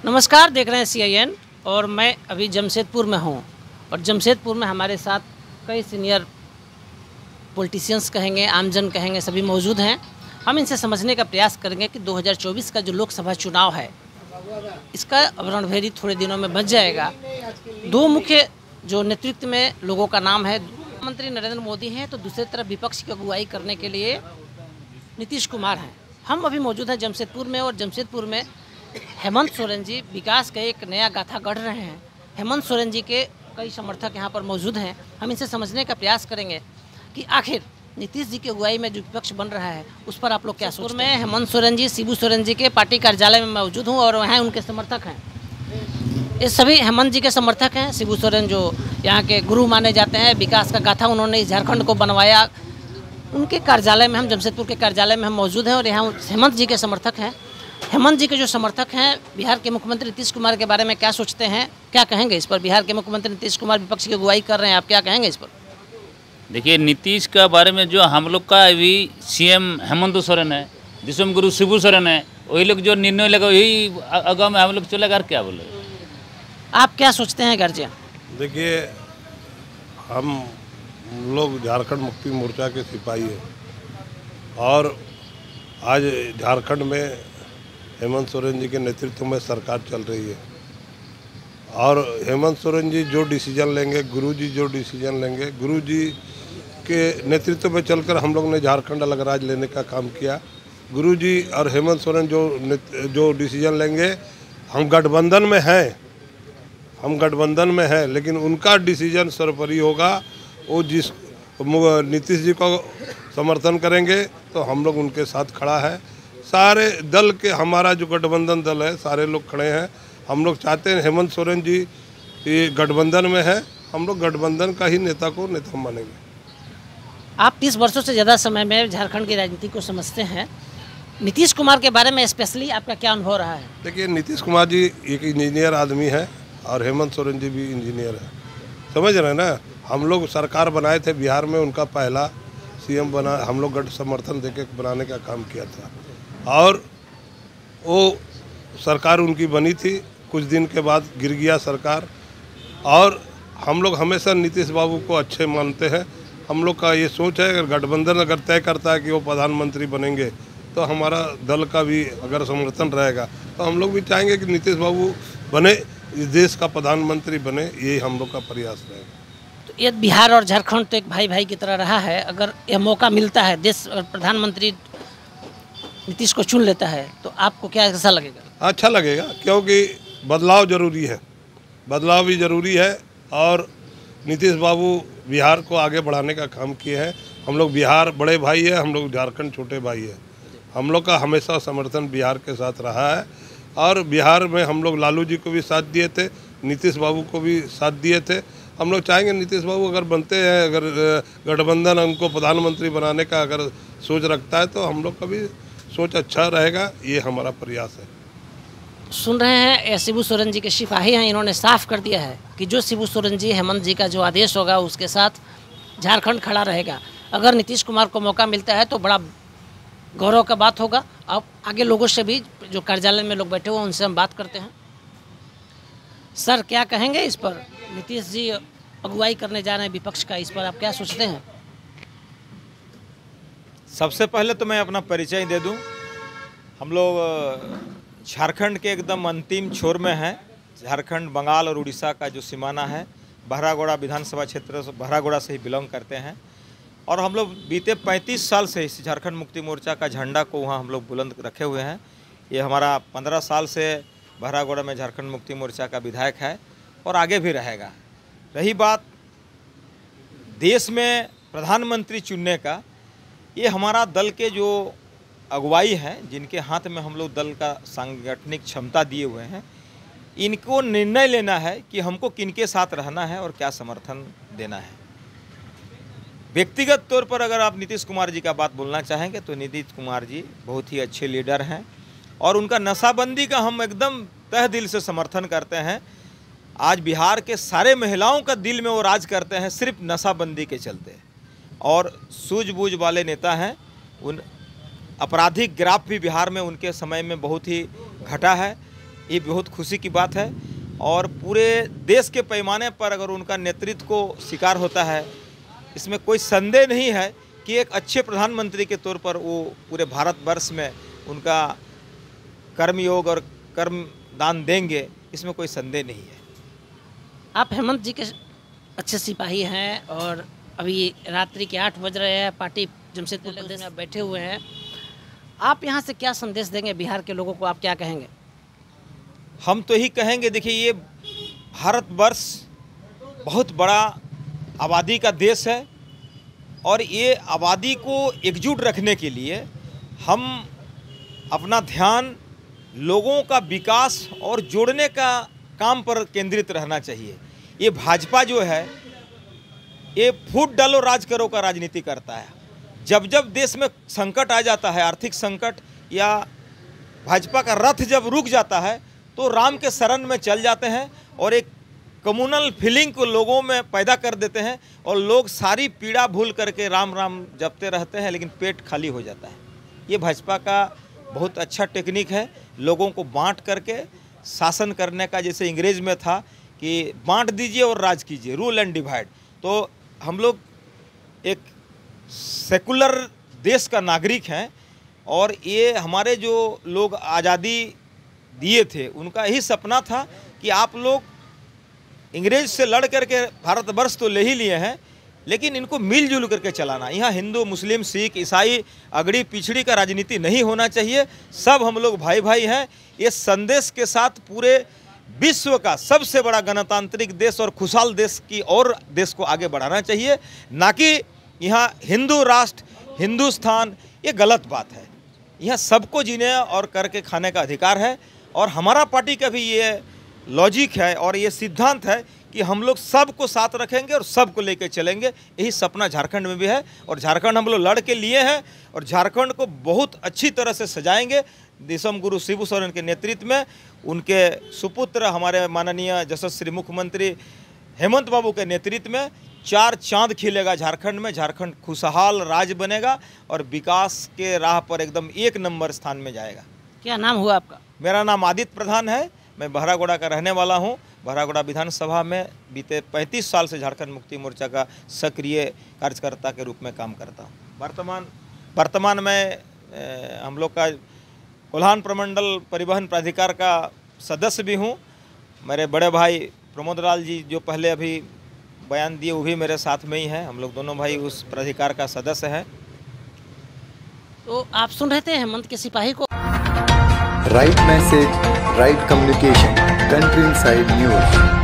नमस्कार, देख रहे हैं CIN और मैं अभी जमशेदपुर में हूँ और जमशेदपुर में हमारे साथ कई सीनियर पॉलिटिशियंस कहेंगे, आमजन कहेंगे, सभी मौजूद हैं। हम इनसे समझने का प्रयास करेंगे कि 2024 का जो लोकसभा चुनाव है इसका रणभेदी थोड़े दिनों में बच जाएगा। दो मुख्य जो नेतृत्व में लोगों का नाम है, प्रधानमंत्री नरेंद्र मोदी हैं तो दूसरी तरफ विपक्ष की अगुवाई करने के लिए नीतीश कुमार हैं। हम अभी मौजूद हैं जमशेदपुर में और जमशेदपुर में हेमंत सोरेन जी विकास का एक नया गाथा गढ़ रहे हैं। हेमंत सोरेन जी के कई समर्थक यहाँ पर मौजूद हैं। हम इनसे समझने का प्रयास करेंगे कि आखिर नीतीश जी की अगुवाई में जो विपक्ष बन रहा है उस पर आप लोग क्या सोचते हैं। मैं हेमंत सोरेन जी, शिबू सोरेन जी के पार्टी कार्यालय में मौजूद हूँ और वहाँ उनके समर्थक हैं। ये सभी हेमंत जी के समर्थक हैं। शिबू सोरेन जो यहाँ के गुरु माने जाते हैं, विकास का गाथा उन्होंने इस झारखंड को बनवाया, उनके कार्यालय में हम जमशेदपुर के कार्यालय में हम मौजूद हैं और यहाँ हेमंत जी के समर्थक हैं। हेमंत जी के जो समर्थक हैं, बिहार के मुख्यमंत्री नीतीश कुमार के बारे में क्या सोचते हैं, क्या कहेंगे इस पर। बिहार के मुख्यमंत्री नीतीश कुमार विपक्ष की अगुवाई कर रहे हैं, आप क्या कहेंगे इस पर। देखिए, नीतीश का बारे में जो हम लोग का अभी CM हेमंत सोरेन है, जिसमें गुरु शिबू सोरेन है, वही लोग जो निर्णय लगा वही आगाह में हम लोग चलेगा। क्या बोले, आप क्या सोचते हैं गार्जियन। देखिए, हम लोग झारखंड मुक्ति मोर्चा के सिपाही हैं और आज झारखंड में हेमंत सोरेन जी के नेतृत्व में सरकार चल रही है और हेमंत सोरेन जी जो डिसीजन लेंगे, गुरु जी जो डिसीजन लेंगे, गुरु जी के नेतृत्व में चलकर हम लोग ने झारखंड अलग राज लेने का काम किया। गुरु जी और हेमंत सोरेन जो डिसीजन लेंगे, हम गठबंधन में हैं, लेकिन उनका डिसीजन सर्वोपरि होगा। वो जिस नीतीश जी को समर्थन करेंगे तो हम लोग उनके साथ खड़ा है। सारे दल के, हमारा जो गठबंधन दल है, सारे लोग खड़े हैं। हम लोग चाहते हैं हेमंत सोरेन जी ये गठबंधन में है, हम लोग गठबंधन का ही नेता को नेता मानेंगे। आप 30 वर्षों से ज़्यादा समय में झारखंड की राजनीति को समझते हैं। नीतीश कुमार के बारे में स्पेशली आपका क्या अनुभव रहा है। देखिए, नीतीश कुमार जी एक इंजीनियर आदमी है और हेमंत सोरेन जी भी इंजीनियर है, समझ रहे हैं ना। हम लोग सरकार बनाए थे बिहार में, उनका पहला CM बना, हम लोग गठ समर्थन देके बनाने का काम किया था और वो सरकार उनकी बनी थी। कुछ दिन के बाद गिर गया सरकार और हम लोग हमेशा नीतीश बाबू को अच्छे मानते हैं। हम लोग का ये सोच है, अगर गठबंधन अगर तय करता है कि वो प्रधानमंत्री बनेंगे तो हमारा दल का भी अगर समर्थन रहेगा तो हम लोग भी चाहेंगे कि नीतीश बाबू बने, इस देश का प्रधानमंत्री बने, यही हम लोग का प्रयास रहेगा। तो ये बिहार और झारखंड तो एक भाई भाई की तरह रहा है। अगर यह मौका मिलता है, देश अगर प्रधानमंत्री नीतीश को चुन लेता है तो आपको क्या ऐसा लगेगा। अच्छा लगेगा, क्योंकि बदलाव जरूरी है, बदलाव भी ज़रूरी है और नीतीश बाबू बिहार को आगे बढ़ाने का काम किए हैं। हम लोग बिहार बड़े भाई है, हम लोग झारखंड छोटे भाई है। हम लोग का हमेशा समर्थन बिहार के साथ रहा है और बिहार में हम लोग लालू जी को भी साथ दिए थे, नीतीश बाबू को भी साथ दिए थे। हम लोग चाहेंगे नीतीश बाबू अगर बनते हैं, अगर गठबंधन उनको प्रधानमंत्री बनाने का अगर सोच रखता है तो हम लोग का भी सोच अच्छा रहेगा, ये हमारा प्रयास है। सुन रहे हैं, शिबू सोरेन जी के सिपाही हैं, इन्होंने साफ कर दिया है कि जो शिबू सोरेन जी, हेमंत जी का जो आदेश होगा उसके साथ झारखंड खड़ा रहेगा। अगर नीतीश कुमार को मौका मिलता है तो बड़ा गौरव का बात होगा। अब आगे लोगों से भी, जो कार्यालय में लोग बैठे हुए हैं, उनसे हम बात करते हैं। सर, क्या कहेंगे इस पर। नीतीश जी अगुवाई करने जा रहे हैं विपक्ष का, इस पर आप क्या सोचते हैं। सबसे पहले तो मैं अपना परिचय दे दूं। हम लोग झारखंड के एकदम अंतिम छोर में हैं। झारखंड, बंगाल और उड़ीसा का जो सीमाना है, बहरागोड़ा विधानसभा क्षेत्र से, बहरागोड़ा से ही बिलोंग करते हैं और हम लोग बीते 35 साल से इस झारखंड मुक्ति मोर्चा का झंडा को वहाँ हम लोग बुलंद रखे हुए हैं। ये हमारा 15 साल से बहरागोड़ा में झारखंड मुक्ति मोर्चा का विधायक है और आगे भी रहेगा। रही बात देश में प्रधानमंत्री चुनने का, ये हमारा दल के जो अगुवाई है, जिनके हाथ में हम लोग दल का सांगठनिक क्षमता दिए हुए हैं, इनको निर्णय लेना है कि हमको किनके साथ रहना है और क्या समर्थन देना है। व्यक्तिगत तौर पर अगर आप नीतीश कुमार जी का बात बोलना चाहेंगे तो नीतीश कुमार जी बहुत ही अच्छे लीडर हैं और उनका नशाबंदी का हम एकदम तहे दिल से समर्थन करते हैं। आज बिहार के सारे महिलाओं का दिल में वो राज करते हैं सिर्फ नशाबंदी के चलते और सूझबूझ वाले नेता हैं। उन आपराधिक ग्राफ भी बिहार में उनके समय में बहुत ही घटा है। ये बहुत खुशी की बात है। और पूरे देश के पैमाने पर अगर उनका नेतृत्व को स्वीकार होता है, इसमें कोई संदेह नहीं है कि एक अच्छे प्रधानमंत्री के तौर पर वो पूरे भारतवर्ष में उनका कर्मयोग और कर्म दान देंगे, इसमें कोई संदेह नहीं है। आप हेमंत जी के अच्छे सिपाही हैं और अभी रात्रि के 8 बज रहे हैं, पार्टी जमशेदपुर प्रदेश में बैठे हुए हैं। आप यहाँ से क्या संदेश देंगे बिहार के लोगों को, आप क्या कहेंगे? हम तो यही कहेंगे, देखिए ये भारतवर्ष बहुत बड़ा आबादी का देश है और ये आबादी को एकजुट रखने के लिए हम अपना ध्यान लोगों का विकास और जोड़ने का काम पर केंद्रित रहना चाहिए। ये भाजपा जो है ये फूट डालो राज करो का राजनीति करता है। जब जब देश में संकट आ जाता है, आर्थिक संकट, या भाजपा का रथ जब रुक जाता है तो राम के शरण में चल जाते हैं और एक कम्युनल फीलिंग को लोगों में पैदा कर देते हैं और लोग सारी पीड़ा भूल करके राम राम जपते रहते हैं, लेकिन पेट खाली हो जाता है। ये भाजपा का बहुत अच्छा टेक्निक है, लोगों को बांट करके शासन करने का। जैसे अंग्रेज में था कि बांट दीजिए और राज कीजिए, रूल एंड डिवाइड। तो हम लोग एक सेकुलर देश का नागरिक हैं और ये हमारे जो लोग आज़ादी दिए थे उनका यही सपना था कि आप लोग अंग्रेज से लड़ करके भारतवर्ष तो ले ही लिए हैं, लेकिन इनको मिलजुल करके चलाना। यहाँ हिंदू, मुस्लिम, सिख, ईसाई, अगड़ी पिछड़ी का राजनीति नहीं होना चाहिए। सब हम लोग भाई भाई हैं। ये संदेश के साथ पूरे विश्व का सबसे बड़ा गणतांत्रिक देश और खुशहाल देश की और देश को आगे बढ़ाना चाहिए, ना कि यहाँ हिंदू राष्ट्र, हिंदुस्तान, ये गलत बात है। यहाँ सबको जीने और करके खाने का अधिकार है और हमारा पार्टी का भी ये लॉजिक है और ये सिद्धांत है कि हम लोग सबको साथ रखेंगे और सबको लेकर चलेंगे। यही सपना झारखंड में भी है और झारखंड हम लोग लड़ के लिए हैं और झारखंड को बहुत अच्छी तरह से सजाएंगे। दिसम गुरु शिबू सोरेन के नेतृत्व में, उनके सुपुत्र हमारे माननीय यशस्वी मुख्यमंत्री हेमंत बाबू के नेतृत्व में 4 चांद खिलेगा झारखंड में। झारखंड खुशहाल राज्य बनेगा और विकास के राह पर एकदम 1 नंबर स्थान में जाएगा। क्या नाम हुआ आपका? मेरा नाम आदित्य प्रधान है, मैं बहरागोड़ा का रहने वाला हूँ। बहरागोड़ा विधानसभा में बीते 35 साल से झारखंड मुक्ति मोर्चा का सक्रिय कार्यकर्ता के रूप में काम करता हूँ। वर्तमान में हम लोग का कोल्हान प्रमंडल परिवहन प्राधिकार का सदस्य भी हूँ। मेरे बड़े भाई प्रमोद लाल जी जो पहले अभी बयान दिए वो भी मेरे साथ में ही हैं। हम लोग दोनों भाई उस प्राधिकार का सदस्य हैं। तो आप सुन रहे थे हेमंत के सिपाही को। Right message, right communication, country inside news.